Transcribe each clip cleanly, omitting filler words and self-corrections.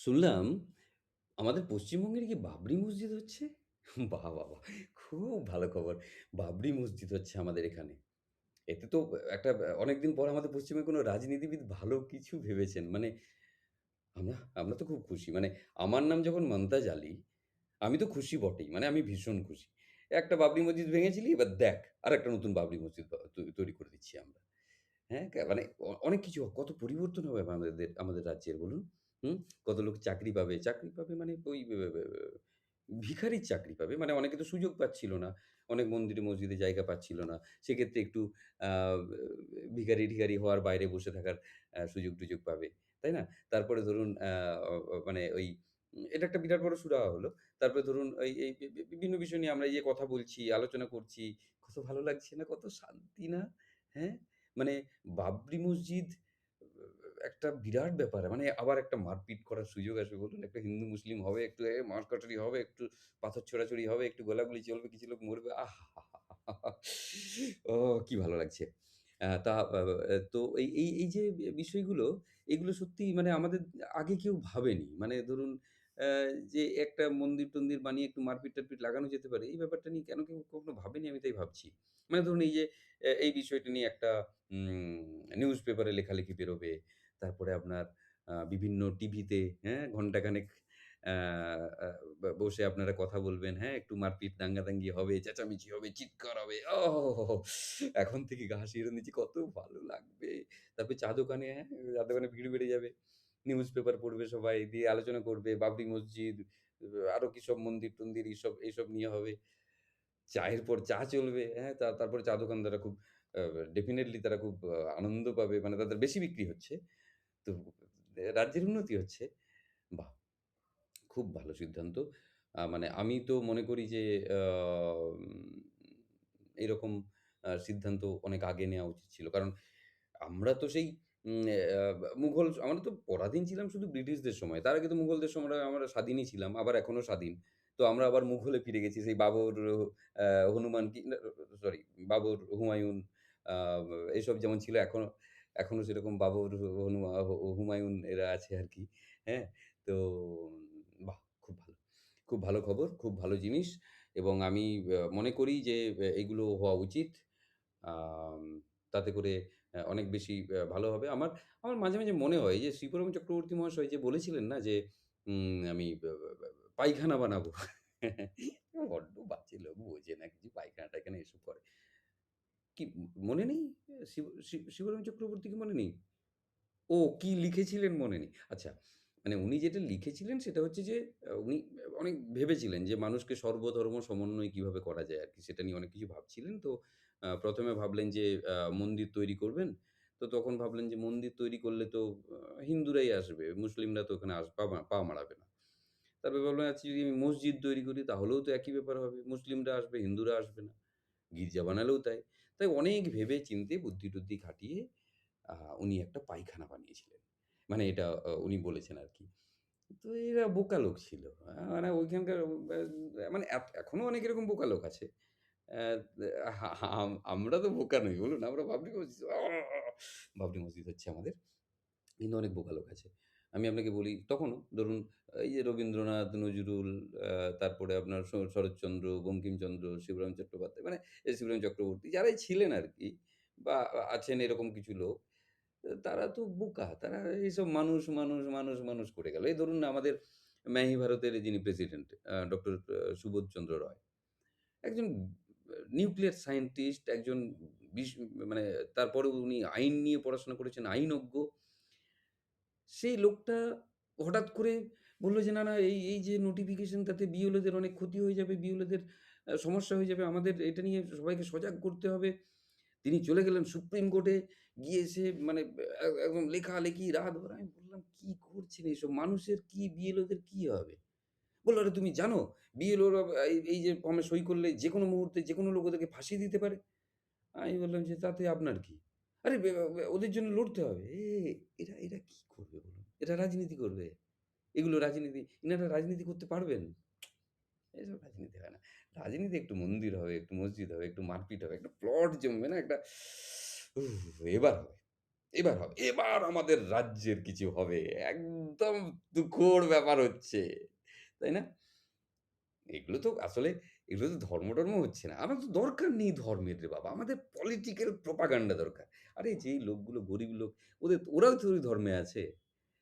শুনলাম আমাদের পশ্চিমবঙ্গে নাকি বাবরি মসজিদ হচ্ছে? বাহ! বাহ! বাহ! খুব ভালো খবর। বাবরি মসজিদ হচ্ছে আমাদের এখানে। এতে তো একটা অনেকদিন পর আমাদের পশ্চিমে কোনো রাজনীতিবিদ ভালো কিছু ভেবেছেন। মানে আমরা আমরা তো খুব খুশি। মানে আমার নাম যখন মমতাজ আলী, আমি তো খুশি বটেই। মানে আমি ভীষণ খুশি। একটা বাবরি মসজিদ ভেঙেছিলি, এবার দেখ আরেকটা নতুন বাবরি মসজিদ তৈরি করে দিচ্ছি আমরা। হ্যাঁ, মানে অনেক কিছু কত পরিবর্তন হবে আমাদের রাজ্যের বলুন? হুম? কত লোক চাকরি পাবে। চাকরি পাবে মানে ওই ভিখারির চাকরি পাবে। মানে অনেকে তো সুযোগ পাচ্ছিল না। অনেক মন্দিরে মসজিদে জায়গা পাচ্ছিল না। সেক্ষেত্রে একটু আ ভিখারি-টিখারি হওয়ার বাইরে বসে থাকার সুযোগ-টুযোগ পাবে। তাই না? তারপরে ধরুন অ অ মানে ওই এটা একটা বিরাট বড় সুরাহা হলো। তারপরে ধরুন এই বিভিন্ন বিষয় নিয়ে আমরা এই যে কথা বলছি, আলোচনা করছি, কত ভালো লাগছে না? কত শান্তি না? হ্যাঁ? মানে বাবরি মসজিদ একটা বিরাট ব্যাপার। মানে আবার একটা মারপিট করার সুযোগ আসবে বলুন। একটা হিন্দু মুসলিম হবে, একটু মার কাটারি হবে, একটু পাথর ছোড়াছুড়ি হবে, একটু গোলাগুলি চলবে, কিছু লোক মরবে। আহাহাহা! ও কি ভালো লাগছে। তা তো এই যে বিষয়গুলো, এগুলো সত্যিই মানে আমাদের আগে কেউ ভাবেনি। মানে ধরুন অ্যা যে একটা মন্দির-টন্দির বানিয়ে একটু মারপিট-টারপিট লাগানো যেতে পারে। এই ব্যাপারটা নিয়ে কেন কেউ কখনো ভাবেনি আমি তাই ভাবছি। মানে ধরুন এই যে এই বিষয়টা নিয়ে একটা নিউজ পেপারে লেখালেখি বেরোবে। তারপরে আপনার বিভিন্ন টিভিতে, হ্যাঁ? ঘন্টাখানেক আ আ বসে আপনারা কথা বলবেন, হ্যাঁ? একটু মারপিট, দাঙ্গাদাঙ্গি হবে, চেঁচামেচি হবে, চিৎকার হবে। ওহহো! এখন থেকে গা শিউরে নিচ্ছি কত ভালো লাগবে। তারপরে চা দোকানে, হ্যাঁ? চা দোকানে ভিড় বেড়ে যাবে। নিউজ পেপার পড়বে সবাই, দিয়ে আলোচনা করবে। বাবরি মসজিদ, আরো কি সব মন্দির-টন্দির এইসব নিয়ে হবে। চায়ের পর চা চলবে, হ্যাঁ? তারপরে চা দোকানদাররা খুব আ ডেফিনিটলি তারা খুব আনন্দ পাবে। মানে তাদের বেশি বিক্রি হচ্ছে। তো রাজ্যের উন্নতি হচ্ছে। বাহ! খুব ভালো সিদ্ধান্ত। মানে আমি তো মনে করি যে আম এরকম সিদ্ধান্ত অনেক আগে নেওয়া উচিত ছিল। কারণ আমরা তো সেই আমরা তো পরাধীন ছিলাম শুধু ব্রিটিশদের সময়। তার আগে তো মুঘলদের সময় আমরা স্বাধীনই ছিলাম। আবার এখনো স্বাধীন। তো আমরা আবার মুঘলে ফিরে গেছি। সেই বাবর, হনুমান কি না সরি বাবর, হুমায়ুন আ এসব যেমন ছিল এখনো সেরকম বাবর, হুমায়ুন এরা আছে আরকি। হ্যাঁ? তো বাহ! খুব ভালো। খুব ভালো খবর, খুব ভালো জিনিস এবং আমি মনে করি যে এগুলো হওয়া উচিত। আম তাতে করে অনেক বেশি ভালো হবে। আমার মাঝে মনে হয় যে শ্রীপরম চক্রবর্তী মহাশয় যে বলেছিলেন না যে আমি পায়খানা বানাবো। বড্ড বাজে লোক বোঝে না কিছু পায়খানা-টায়খানা এসব করে। কি মনে নেই? শিবরাম চক্রবর্তী কি মনে নেই? ও কি লিখেছিলেন মনে নেই। আচ্ছা, মানে উনি যেটা লিখেছিলেন সেটা হচ্ছে যে উনি অনেক ভেবেছিলেন যে মানুষকে সর্বধর্ম সমন্বয় কিভাবে করা যায় আরকি। সেটা নিয়ে অনেক কিছু ভাবছিলেন। তো ১ম এ ভাবলেন যে মন্দির তৈরি করবেন। তো তখন ভাবলেন যে মন্দির তৈরি করলে তো হিন্দুরাই আসবে। মুসলিমরা তো ওখানে পা মাড়াবে না। তারপরে ভাবলাম আচ্ছা যদি আমি মসজিদ তৈরি করি তাহলেও তো একই ব্যাপার হবে। মুসলিমরা আসবে, হিন্দুরা আসবে না। গির্জা বানালেও তাই। তাই অনেক ভেবে চিন্তে বুদ্ধি-টুদ্ধি খাটিয়ে আ উনি একটা পায়খানা বানিয়েছিলেন। মানে এটা উনি বলেছেন আরকি। তো এরা বোকা লোক ছিল। মানে ওইখানকার মানে এখনো অনেক এরকম বোকা লোক আছে। আমরা তো বোকা নই বলুন। আমরা বাবরি মসজিদ হচ্ছে আমাদের। কিন্তু অনেক বোকা লোক আছে। আমি আপনাকে বলি তখনও ধরুন এই যে রবীন্দ্রনাথ, নজরুল আ তারপরে আপনার শরৎচন্দ্র, বঙ্কিমচন্দ্র, শিবরাম চট্টোপাধ্যায় মানে শিবরাম চক্রবর্তী যারাই ছিলেন আরকি বা আছেন এরকম কিছু লোক তারা তো বোকা। তারা এইসব মানুষ করে গেল। এই ধরুন না আমাদের 'मैं ही ভারতের' যিনি প্রেসিডেন্ট ডক্টর সুবোধচন্দ্র রায়। একজন নিউক্লিয়ার সায়েন্টিস্ট, একজন বিশ মানে তারপরেও উনি আইন নিয়ে পড়াশোনা করেছেন, আইনজ্ঞ। সেই লোকটা হঠাৎ করে বলল যে, "না, এই যে নোটিফিকেশন তাতে বিএলওদের অনেক ক্ষতি হয়ে যাবে, বিএলওদের সমস্যা হয়ে যাবে। আমাদের এটা নিয়ে সবাইকে সজাগ করতে হবে।" তিনি চলে গেলেন সুপ্রিম কোর্টে, গিয়ে সে মানে একদম লেখালেখি রাতভর। আমি বললাম, "কি করছেন এসব? মানুষের কি বিএলওদের কি হবে?" বলল, "আরে তুমি জানো বিএলওরা এই যে ফর্মে সই করলে যেকোনো মুহূর্তে যেকোনো লোক ওদেরকে ফাঁসিয়ে দিতে পারে?" আমি বললাম যে, "তাতে আপনার কি? আরে ওদের জন্য লড়তে হবে।" এরা কি করবে বলুন? এরা রাজনীতি করবে। এগুলো রাজনীতি ইনারা রাজনীতি করতে পারবেন? এসব রাজনীতি হয় না। রাজনীতি একটু মন্দির হবে, একটু মসজিদ হবে, একটু মারপিট হবে, একটা প্লট জমবে না একটা এবার হবে। এবার হবে। এবার আমাদের রাজ্যের কিছু হবে। একদম তুখোড় ব্যাপার হচ্ছে। তাই না? এগুলো তো ধর্ম-টর্ম হচ্ছে না। আমার তো দরকার নেই ধর্মের রে বাবা। আমাদের পলিটিক্যাল প্রোপাগান্ডা দরকার। আরে যেই লোকগুলো গরিব লোক ওরাও তো ওই ধর্মে আছে।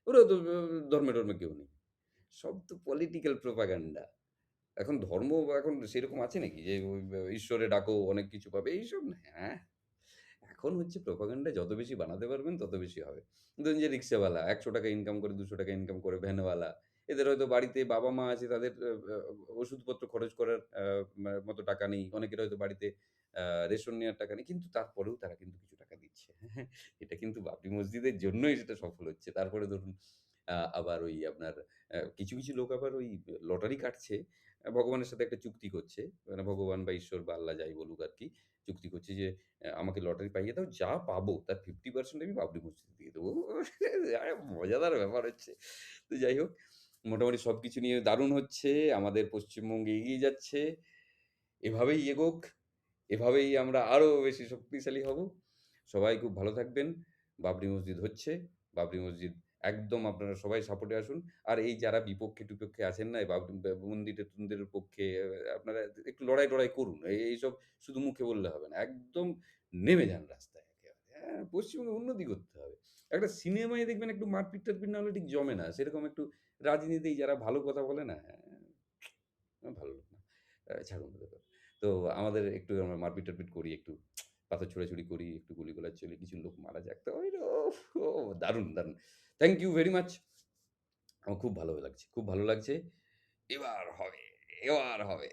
ওরাও তো ধর্মে-টর্মে কেউ নেই। সব তো পলিটিক্যাল প্রোপাগান্ডা। এখন ধর্ম এখন সেরকম আছে নাকি যে ওই ঈশ্বরে ডাকো অনেক কিছু পাবে এইসব না। হ্যাঁ, এখন হচ্ছে প্রোপাগান্ডা যত বেশি বানাতে পারবেন তত বেশি হবে। ধরুন যে রিক্শাওয়ালা ৳১০০ ইনকাম করে, ৳২০০ ইনকাম করে, ভ্যানওয়ালা। এদের হয়তো বাড়িতে বাবা-মা আছে তাদের ওষুধপত্র খরচ করার মতো টাকা নেই। অনেকের হয়তো বাড়িতে আ রেশন নেওয়ার টাকা নেই। কিন্তু তারপরেও তারা কিন্তু কিছু টাকা দিচ্ছে। হ্যাঁ? এটা কিন্তু বাবরি মসজিদের জন্যই সেটা সফল হচ্ছে। তারপরে ধরুন আবার ওই আপনার কিছু লোক আবার ওই লটারি কাটছে। ভগবানের সাথে একটা চুক্তি করছে। মানে ভগবান বা ঈশ্বর বা আল্লাহ যাই বলুক আরকি। চুক্তি করছে যে আমাকে লটারি পাইয়ে দাও। যা পাবো তার 50% আমি বাবরি মসজিদে দিয়ে দেবো। মজাদার ব্যাপার হচ্ছে। তো যাই হোক, মোটামুটি সবকিছু নিয়ে দারুণ হচ্ছে। আমাদের পশ্চিমবঙ্গ এগিয়ে যাচ্ছে। এভাবেই এগোক। এভাবেই আমরা আরো বেশি শক্তিশালী হব। সবাই খুব ভালো থাকবেন। বাবরি মসজিদ হচ্ছে। বাবরি মসজিদ একদম আপনারা সবাই সাপোর্টে আসুন। আর এই যারা বিপক্ষে-টিপক্ষে আছেন না, এই বাবরি মন্দিরের পক্ষে আপনারা একটু লড়াই-টড়াই করুন। এইসব শুধু মুখে বললে হবে না। একদম নেমে যান রাস্তায় একেবারে। হ্যাঁ, পশ্চিমবঙ্গের উন্নতি করতে হবে। একটা সিনেমায় দেখবেন একটু মারপিট-টারপিট না হলে ঠিক জমে না। সেরকম একটু রাজনীতি যারা ভালো কথা বলে না, ভালো লাগে না। ছাড়ুন ওদের কথা। তো আমাদের একটু আমরা মারপিট-টারপিট করি, একটু পাথর ছোড়াছুড়ি করি, একটু গুলিগোলা চলে, কিছু লোক মারা যাক। তো ওই ওফ! দারুণ, দারুণ। Thank you very much. আমার খুব ভালো লাগছে, খুব ভালো লাগছে। এবার হবে, এবার হবে।